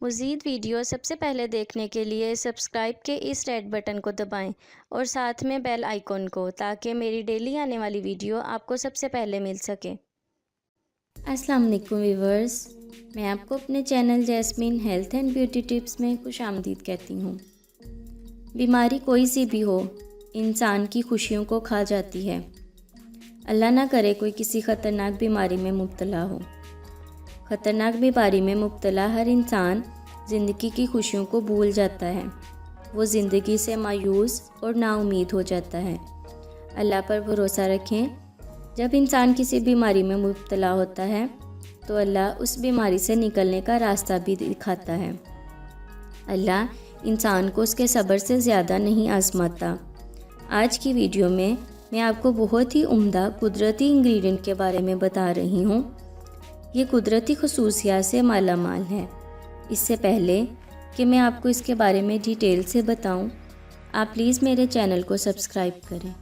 मज़ीद वीडियो सबसे पहले देखने के लिए सब्सक्राइब के इस रेड बटन को दबाएं और साथ में बेल आइकॉन को, ताकि मेरी डेली आने वाली वीडियो आपको सबसे पहले मिल सके। अस्सलाम वालेकुम व्यूवर्स, मैं आपको अपने channel jasmine health and beauty tips में खुशामदीद कहती हूँ। बीमारी कोई सी भी हो, इंसान की खुशियों को खा जाती है। अल्लाह ना करे कोई किसी ख़तरनाक बीमारी में मुब्तला हो। ख़तरनाक बीमारी में मुब्तला हर इंसान ज़िंदगी की खुशियों को भूल जाता है। वो ज़िंदगी से मायूस और नाउमीद हो जाता है। अल्लाह पर भरोसा रखें। जब इंसान किसी बीमारी में मुब्तला होता है तो अल्लाह उस बीमारी से निकलने का रास्ता भी दिखाता है। अल्लाह इंसान को उसके सब्र से ज़्यादा नहीं आजमाता। आज की वीडियो में मैं आपको बहुत ही उम्दा कुदरती इंग्रेडिएंट के बारे में बता रही हूँ। ये कुदरती खसूसियात से माला माल है। इससे पहले कि मैं आपको इसके बारे में डिटेल से बताऊँ, आप प्लीज़ मेरे चैनल को सब्सक्राइब करें।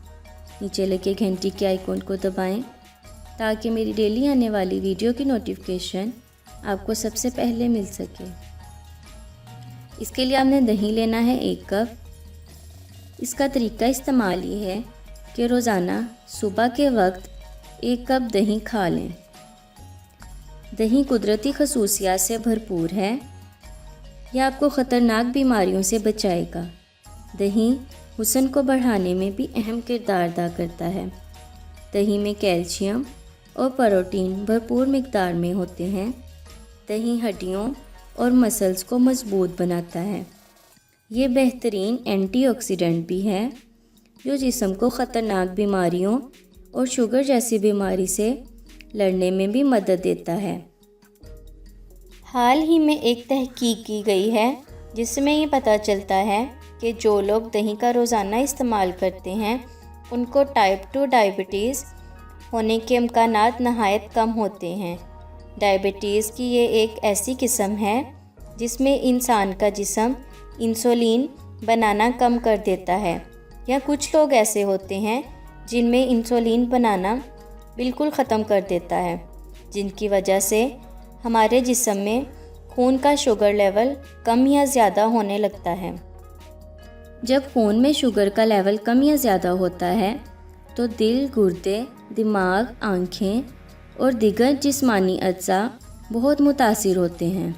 नीचे लगे घंटी के आइकॉन को दबाएं ताकि मेरी डेली आने वाली वीडियो की नोटिफिकेशन आपको सबसे पहले मिल सके। इसके लिए आपने दही लेना है 1 कप। इसका तरीका इस्तेमाल ये है कि रोज़ाना सुबह के वक्त 1 कप दही खा लें। दही कुदरती खसूसियात से भरपूर है। यह आपको ख़तरनाक बीमारियों से बचाएगा। दही हुस्न को बढ़ाने में भी अहम किरदार अदा करता है। दही में कैल्शियम और प्रोटीन भरपूर मिकदार में होते हैं। दही हड्डियों और मसल्स को मजबूत बनाता है। ये बेहतरीन एंटीऑक्सीडेंट भी है जो जिस्म को ख़तरनाक बीमारियों और शुगर जैसी बीमारी से लड़ने में भी मदद देता है। हाल ही में एक तहकीक की गई है जिसमें ये पता चलता है कि जो लोग दही का रोज़ाना इस्तेमाल करते हैं उनको टाइप 2 डायबिटीज़ होने के इम्कानात नहायत कम होते हैं। डायबिटीज़ की ये एक ऐसी किस्म है जिसमें इंसान का जिस्म इंसुलिन बनाना कम कर देता है, या कुछ लोग ऐसे होते हैं जिनमें इंसुलिन बनाना बिल्कुल ख़त्म कर देता है, जिनकी वजह से हमारे जिस्म में खून का शुगर लेवल कम या ज़्यादा होने लगता है। जब खून में शुगर का लेवल कम या ज़्यादा होता है तो दिल, गुर्दे, दिमाग, आँखें और दीगर जिस्मानी अज्जा बहुत मुतासिर होते हैं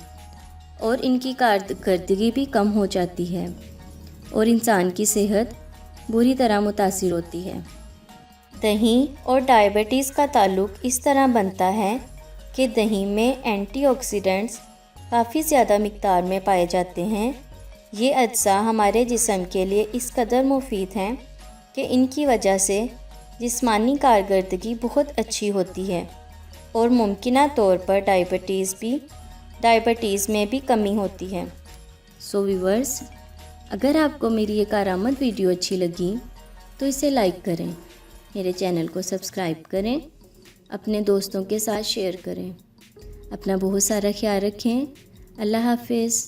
और इनकी कारकर्दगी भी कम हो जाती है और इंसान की सेहत बुरी तरह मुतासिर होती है। दही और डायबिटीज़ का ताल्लुक इस तरह बनता है कि दही में एंटीऑक्सीडेंट्स काफ़ी ज़्यादा मिक़दार में पाए जाते हैं। ये अज्जा हमारे जिस्म के लिए इस कदर मुफीद हैं कि इनकी वजह से जिस्मानी कारकर्दगी बहुत अच्छी होती है और मुमकिना तौर पर डायबिटीज़ में भी कमी होती है। सो व्यूअर्स, अगर आपको मेरी ये कारामद वीडियो अच्छी लगी तो इसे लाइक करें, मेरे चैनल को सब्सक्राइब करें, अपने दोस्तों के साथ शेयर करें। अपना बहुत सारा ख्याल रखें। अल्लाह हाफिज़।